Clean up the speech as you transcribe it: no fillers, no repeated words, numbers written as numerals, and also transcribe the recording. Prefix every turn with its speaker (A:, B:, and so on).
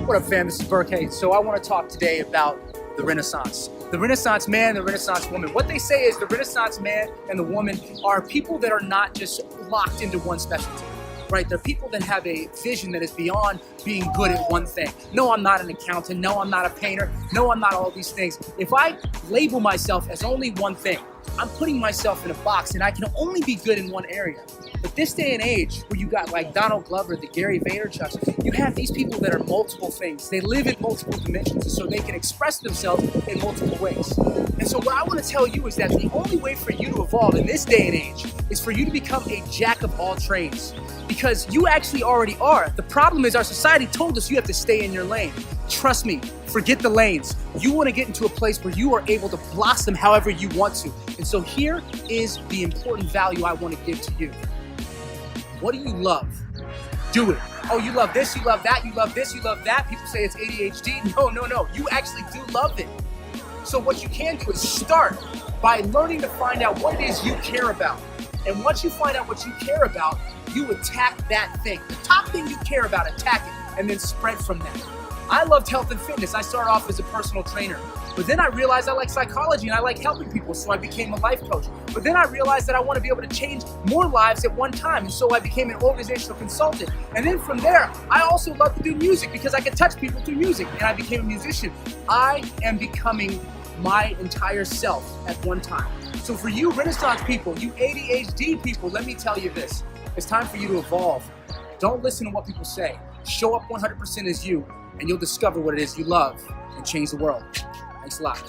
A: What up, fam? This is Burke. Hey, so I want to talk today about the Renaissance. The Renaissance man, the Renaissance woman. What they say is the Renaissance man and the woman are people that are not just locked into one specialty, right? They're people that have a vision that is beyond being good at one thing. No, I'm not an accountant. No, I'm not a painter. No, I'm not all these things. If I label myself as only one thing, I'm putting myself in a box and I can only be good in one area. But this day and age, where you got like Donald Glover, the Gary Vaynerchuk, you have these people that are multiple things. They live in multiple dimensions, and so they can express themselves in multiple ways. And so what I want to tell you is that the only way for you to evolve in this day and age is for you to become a jack of all trades. Because you actually already are. The problem is our society told us you have to stay in your lane. Trust me, forget the lanes. You want to get into a place where you are able to blossom however you want to. And so here is the important value I want to give to you. What do you love? Do it. Oh, you love this, you love that, you love this, you love that. People say it's ADHD. No. You actually do love it. So what you can do is start by learning to find out what it is you care about. And once you find out what you care about, you attack that thing. The top thing you care about, attack it, and then spread from there. I loved health and fitness. I started off as a personal trainer. But then I realized I like psychology and I like helping people, so I became a life coach. But then I realized that I want to be able to change more lives at one time, and so I became an organizational consultant. And then from there, I also love to do music because I can touch people through music, and I became a musician. I am becoming my entire self at one time. So for you Renaissance people, you ADHD people, let me tell you this. It's time for you to evolve. Don't listen to what people say. Show up 100% as you, and you'll discover what it is you love and change the world. Thanks a lot.